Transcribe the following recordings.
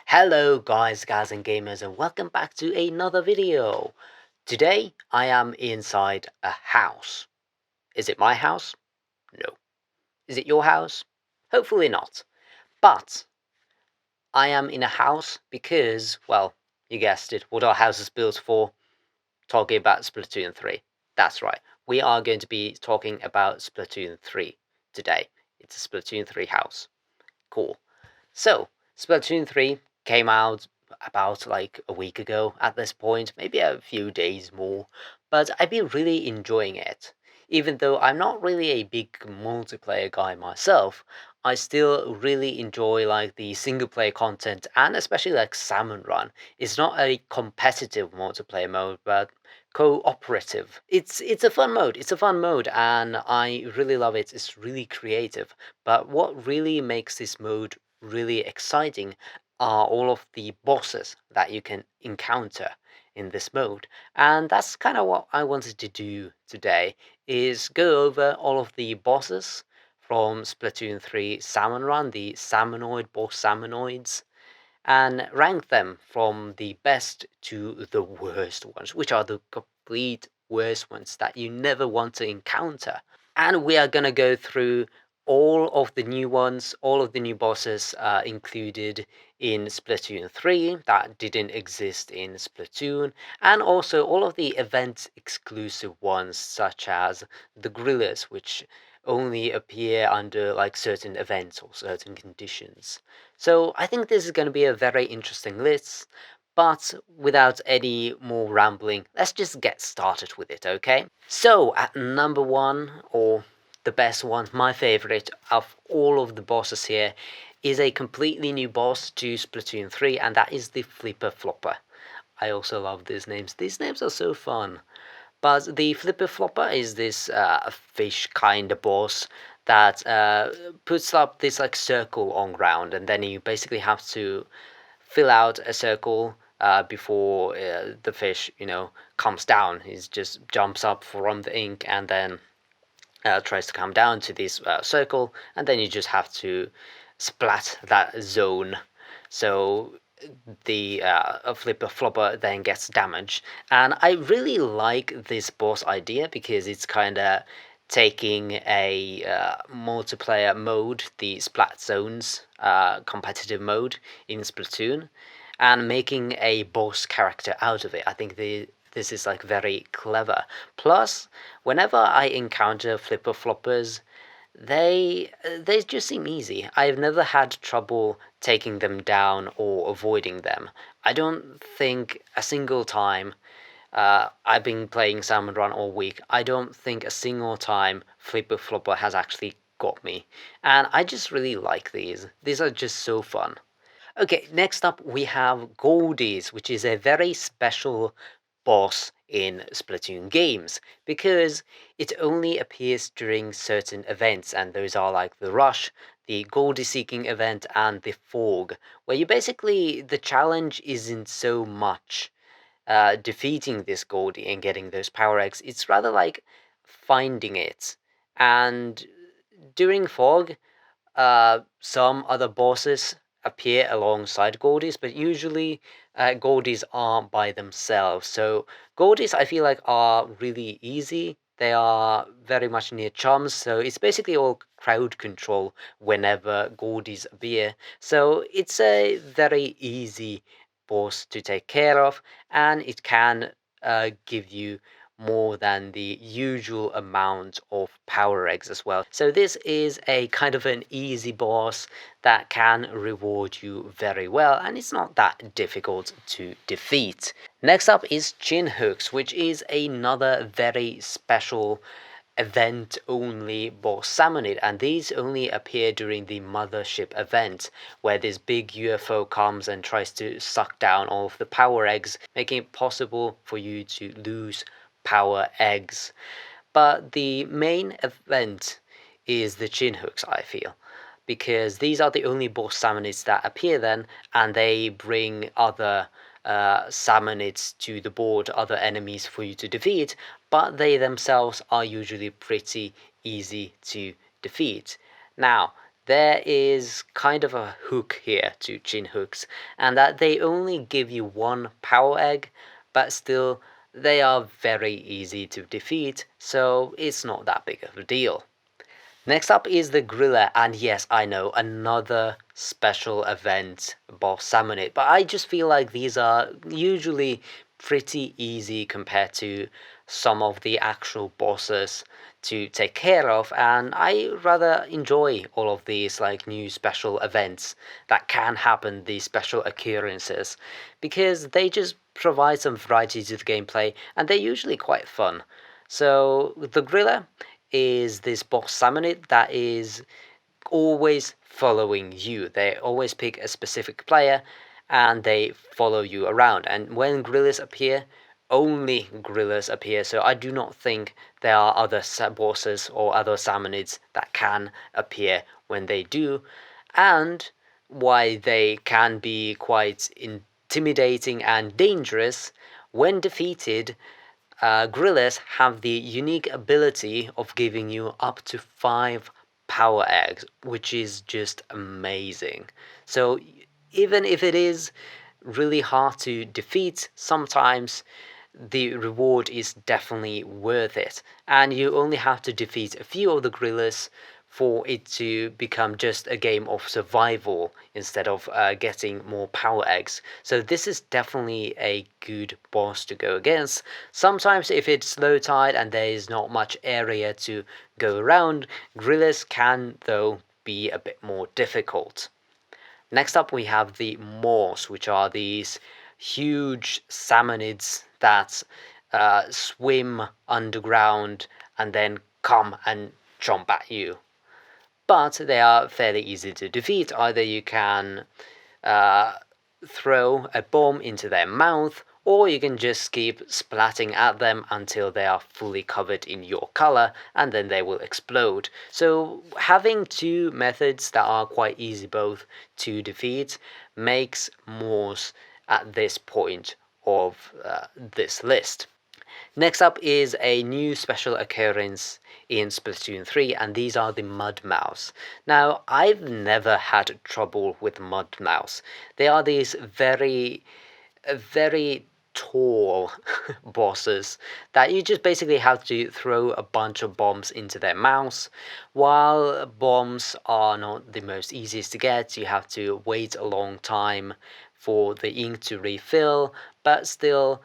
Hello guys, gals and gamers, and welcome back to another video. Today I am inside a house. Is it my house? No. Is it your house? Hopefully not. But I am in a house because, well, you guessed it, what are houses built for? Talking about Splatoon 3. That's right. We are going to be talking about Splatoon 3 today. It's a Splatoon 3 house. Cool. So, Splatoon 3 came out about like a week ago at this point, maybe a few days more, but I've been really enjoying it. Even though I'm not really a big multiplayer guy myself, I still really enjoy like the single player content and especially like Salmon Run. It's not a competitive multiplayer mode, but cooperative. It's a fun mode. It's a fun mode and I really love it. It's really creative. But what really makes this mode really exciting are all of the bosses that you can encounter in this mode. And that's kind of what I wanted to do today is go over all of the bosses from Splatoon 3 Salmon Run, the Salmonoid boss Salmonoids, and rank them from the best to the worst ones, which are the complete worst ones that you never want to encounter. And we are gonna go through all of the new ones, all of the new bosses included in Splatoon 3 that didn't exist in Splatoon, and also all of the event exclusive ones, such as the gorillas, which only appear under like certain events or certain conditions. So I think this is going to be a very interesting list, but without any more rambling, let's just get started with it, okay? So at number one, or the best one, my favorite of all of the bosses here, is a completely new boss to Splatoon 3, and that is the Flipper Flopper. I also love these names. These names are so fun. But the Flipper Flopper is this fish kind of boss that puts up this like circle on ground, and then you basically have to fill out a circle before the fish, comes down. He just jumps up from the ink and then tries to come down to this circle, and then you just have to splat that zone. So the flipper flopper then gets damaged, and I really like this boss idea because it's kind of taking a multiplayer mode, the splat zones competitive mode in Splatoon, and making a boss character out of it. I think this is like very clever. Plus, whenever I encounter flipper floppers, they just seem easy. I've never had trouble taking them down or avoiding them. I don't think a single time I've been playing Salmon Run all week. I don't think a single time Flipper Flopper has actually got me. And I just really like these. These are just so fun. Okay, next up we have Goldies, which is a very special boss in Splatoon games because it only appears during certain events, and those are like the Rush, the Goldie Seeking event, and the Fog, where you basically the challenge isn't so much defeating this Goldie and getting those power eggs, it's rather like finding it. And during Fog, some other bosses appear alongside Goldies, but usually Goldies aren't by themselves. So Goldies, I feel like, are really easy. They are very much near chums, so it's basically all crowd control whenever Goldies appear. So it's a very easy boss to take care of, and it can give you more than the usual amount of power eggs as well. So this is a kind of an easy boss that can reward you very well, and it's not that difficult to defeat. Next up is Chin Hooks, which is another very special event only boss salmonid, and these only appear during the mothership event where this big UFO comes and tries to suck down all of the power eggs, making it possible for you to lose power eggs. But the main event is the chin hooks, I feel, because these are the only boss salmonids that appear then, and they bring other salmonids to the board, other enemies for you to defeat, but they themselves are usually pretty easy to defeat. Now, there is kind of a hook here to chin hooks, and that they only give you one power egg, but still they are very easy to defeat, so it's not that big of a deal. Next up is the griller, and yes, I know, another special event boss Salmon, but I just feel like these are usually pretty easy compared to some of the actual bosses to take care of, and I rather enjoy all of these like new special events that can happen, these special occurrences, because they just provide some variety to the gameplay and they're usually quite fun. So the griller is this boss Salmon that is always following you. They always pick a specific player and they follow you around. And when grillers appear, only grillers appear. So I do not think there are other bosses or other salmonids that can appear when they do. And why they can be quite intimidating and dangerous when defeated, grillers have the unique ability of giving you up to 5 power eggs, which is just amazing. So even if it is really hard to defeat, sometimes the reward is definitely worth it. And you only have to defeat a few of the grillers for it to become just a game of survival instead of getting more power eggs. So this is definitely a good boss to go against. Sometimes if it's low tide and there is not much area to go around, grillers can though be a bit more difficult. Next up we have the Moors, which are these huge salmonids that swim underground and then come and jump at you, but they are fairly easy to defeat. Either you can uh, throw a bomb into their mouth, or you can just keep splatting at them until they are fully covered in your color, and then they will explode. So having two methods that are quite easy both to defeat makes Morse at this point of this list. Next up is a new special occurrence in Splatoon 3, and these are the Mud Mouse. Now, I've never had trouble with Mud Mouse. They are these very tall bosses that you just basically have to throw a bunch of bombs into their mouths. While bombs are not the most easiest to get, you have to wait a long time for the ink to refill, but still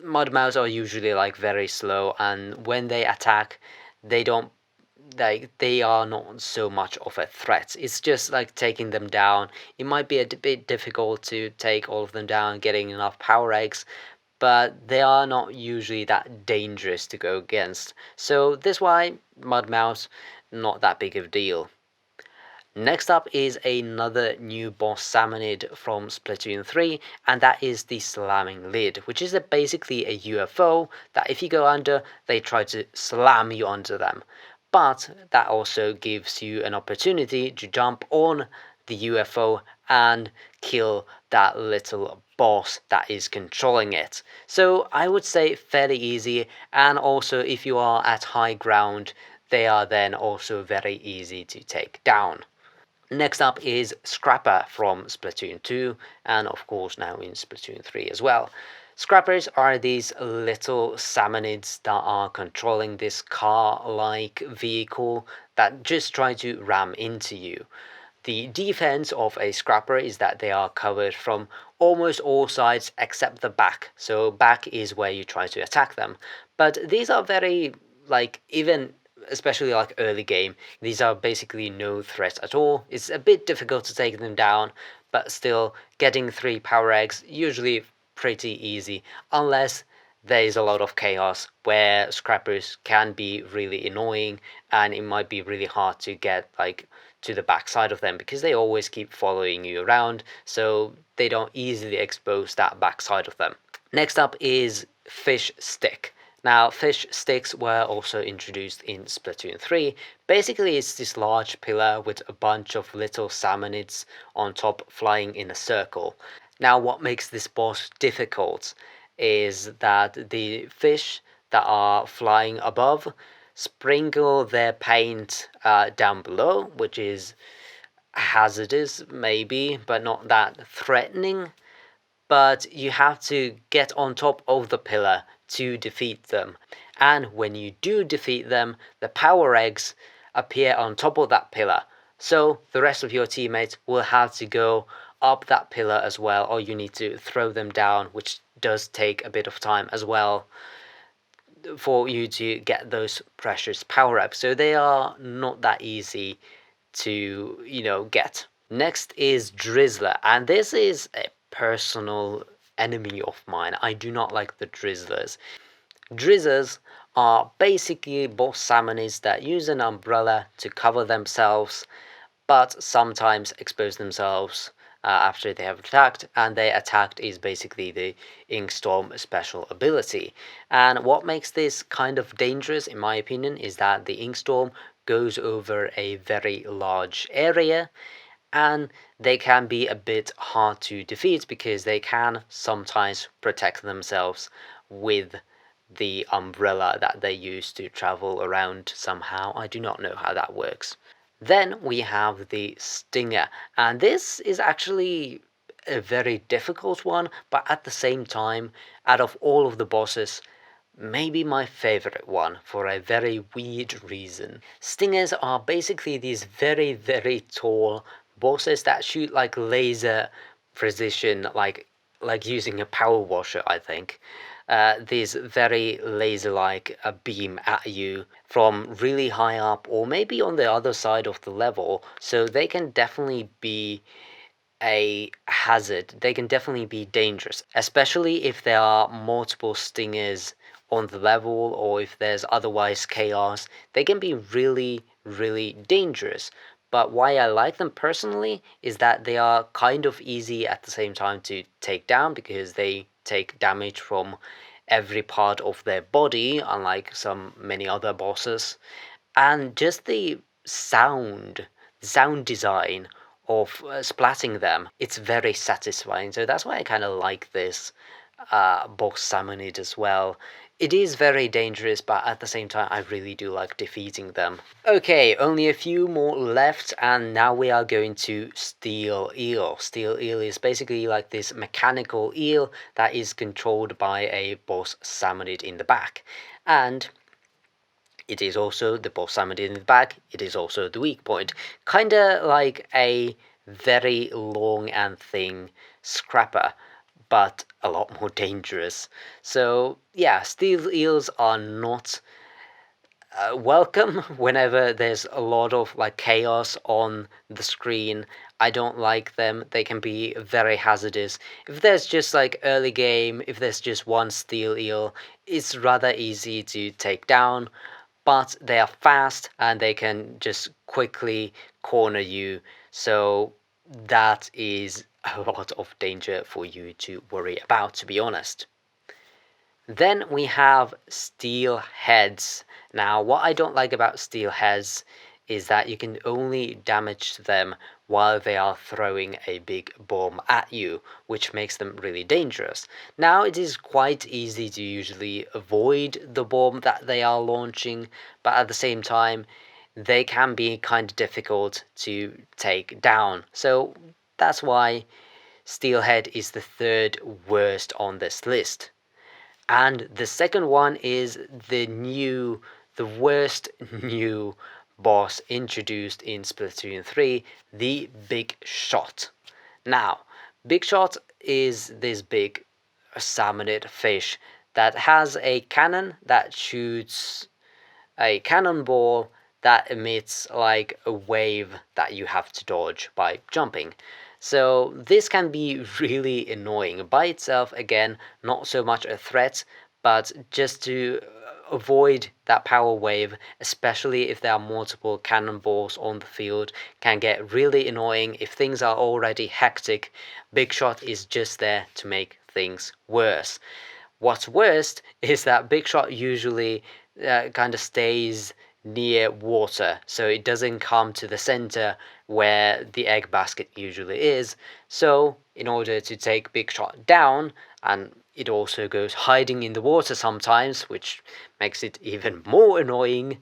mud mouse are usually like very slow, and when they attack they don't, like, they are not so much of a threat. It's just like taking them down. It might be a bit difficult to take all of them down, getting enough power eggs, but they are not usually that dangerous to go against. So this why mud mouse not that big of a deal. Next up is another new boss Salmonid from Splatoon 3, and that is the Slamming Lid, which is basically a UFO that if you go under, they try to slam you onto them. But that also gives you an opportunity to jump on the UFO and kill that little boss that is controlling it. So I would say fairly easy, and also if you are at high ground, they are then also very easy to take down. Next up is Scrapper from Splatoon 2, and of course now in Splatoon 3 as well. Scrappers are these little salmonids that are controlling this car-like vehicle that just try to ram into you. The defense of a scrapper is that they are covered from almost all sides except the back. So back is where you try to attack them. But these are very, like, even especially like early game, these are basically no threat at all. It's a bit difficult to take them down, but still getting 3 power eggs usually pretty easy, unless there is a lot of chaos where scrappers can be really annoying and it might be really hard to get like to the backside of them because they always keep following you around, so they don't easily expose that backside of them. Next up is Fish Stick. Now, fish sticks were also introduced in Splatoon 3. Basically, it's this large pillar with a bunch of little salmonids on top flying in a circle. Now, what makes this boss difficult is that the fish that are flying above sprinkle their paint down below, which is hazardous maybe, but not that threatening. But you have to get on top of the pillar to defeat them. And when you do defeat them, the power eggs appear on top of that pillar. So the rest of your teammates will have to go up that pillar as well, or you need to throw them down, which does take a bit of time as well for you to get those precious power ups. So they are not that easy to, get. Next is Drizzler, and this is a personal enemy of mine. I do not like the Drizzlers. Drizzlers are basically boss salmonids that use an umbrella to cover themselves, but sometimes expose themselves after they have attacked, and their attack is basically the Inkstorm special ability. And what makes this kind of dangerous, in my opinion, is that the Inkstorm goes over a very large area, and they can be a bit hard to defeat because they can sometimes protect themselves with the umbrella that they use to travel around somehow. I do not know how that works. Then we have the Stinger, and this is actually a very difficult one, but at the same time, out of all of the bosses, maybe my favorite one for a very weird reason. Stingers are basically these very, very tall bosses that shoot like laser precision, like using a power washer, I think. These very laser-like beam at you from really high up, or maybe on the other side of the level, so they can definitely be a hazard. They can definitely be dangerous, especially if there are multiple stingers on the level, or if there's otherwise chaos. They can be really, really dangerous. But why I like them personally is that they are kind of easy at the same time to take down, because they take damage from every part of their body, unlike some many other bosses. And just the sound design of splatting them, it's very satisfying. So that's why I kind of like this boss salmonid as well. It is very dangerous, but at the same time, I really do like defeating them. Okay, only a few more left, and now we are going to Steel Eel. Steel Eel is basically like this mechanical eel that is controlled by a boss salmonid in the back. And it is also the boss salmonid in the back, it is also the weak point. Kinda like a very long and thin scrapper, but a lot more dangerous. So yeah, steel eels are not welcome whenever there's a lot of like chaos on the screen. I don't like them. They can be very hazardous. If there's just like early game, if there's just one steel eel, it's rather easy to take down, but they are fast and they can just quickly corner you. So that is a lot of danger for you to worry about, to be honest. Then we have steel heads. Now, what I don't like about steel heads is that you can only damage them while they are throwing a big bomb at you, which makes them really dangerous. Now, it is quite easy to usually avoid the bomb that they are launching, but at the same time, they can be kind of difficult to take down. So that's why Steelhead is the third worst on this list. And the second one is the worst new boss introduced in Splatoon 3, the Big Shot. Now, Big Shot is this big salmonid fish that has a cannon that shoots a cannonball that emits like a wave that you have to dodge by jumping. So this can be really annoying. By itself, again, not so much a threat, but just to avoid that power wave, especially if there are multiple cannonballs on the field, can get really annoying. If things are already hectic, Big Shot is just there to make things worse. What's worst is that Big Shot usually kind of stays near water, so it doesn't come to the center where the egg basket usually is. So in order to take Big Shot down, and it also goes hiding in the water sometimes, which makes it even more annoying,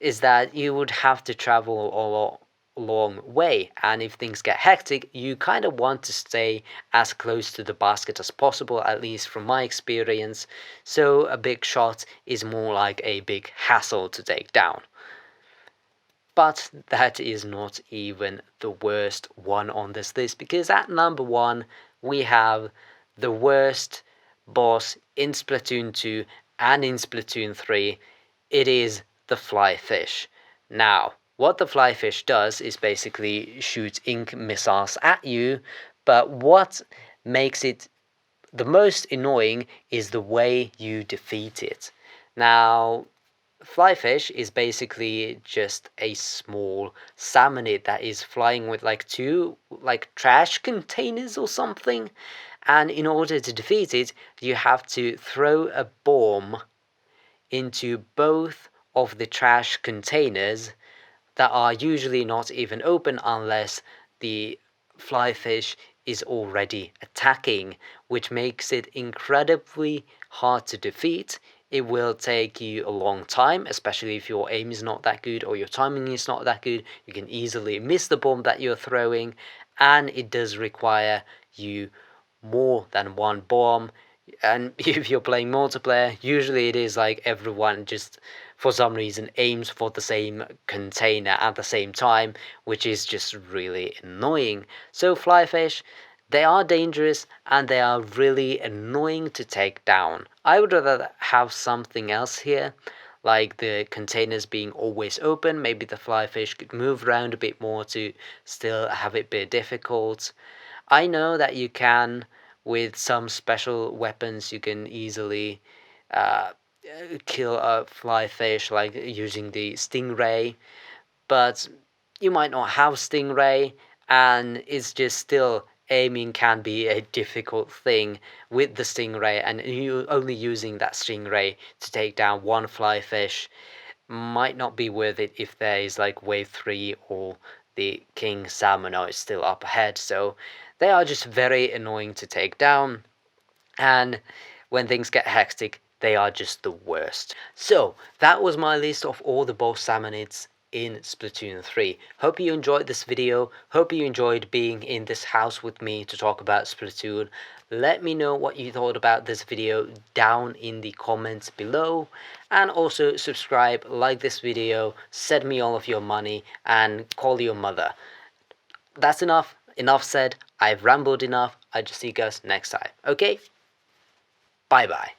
is that you would have to travel a long way, and if things get hectic, you kind of want to stay as close to the basket as possible, at least from my experience. So a big shot is more like a big hassle to take down. But that is not even the worst one on this list, because at number one we have the worst boss in Splatoon 2 and in Splatoon 3. It is the fly fish. Now, what the fly fish does is basically shoot ink missiles at you, but what makes it the most annoying is the way you defeat it. Now, flyfish is basically just a small salmonid that is flying with like two like trash containers or something, and in order to defeat it, you have to throw a bomb into both of the trash containers that are usually not even open unless the flyfish is already attacking, which makes it incredibly hard to defeat. It will take you a long time, especially if your aim is not that good or your timing is not that good. You can easily miss the bomb that you're throwing, and it does require you more than one bomb. And if you're playing multiplayer, usually it is like everyone just for some reason aims for the same container at the same time, which is just really annoying. So flyfish, they are dangerous and they are really annoying to take down. I would rather have something else here, like the containers being always open. Maybe the flyfish could move around a bit more to still have it be difficult. I know that you can, with some special weapons, you can easily uh, kill a fly fish, like using the stingray, but you might not have stingray, and it's just still aiming can be a difficult thing with the stingray, and you only using that stingray to take down one fly fish might not be worth it if there is like wave 3 or the king salmon is still up ahead. So they are just very annoying to take down, and when things get hectic, they are just the worst. So that was my list of all the boss salmonids in Splatoon 3. Hope you enjoyed this video. Hope you enjoyed being in this house with me to talk about Splatoon. Let me know what you thought about this video down in the comments below, and also subscribe, like this video, send me all of your money, and call your mother. That's enough said. I've rambled enough. I just see you guys next time. Okay, bye bye.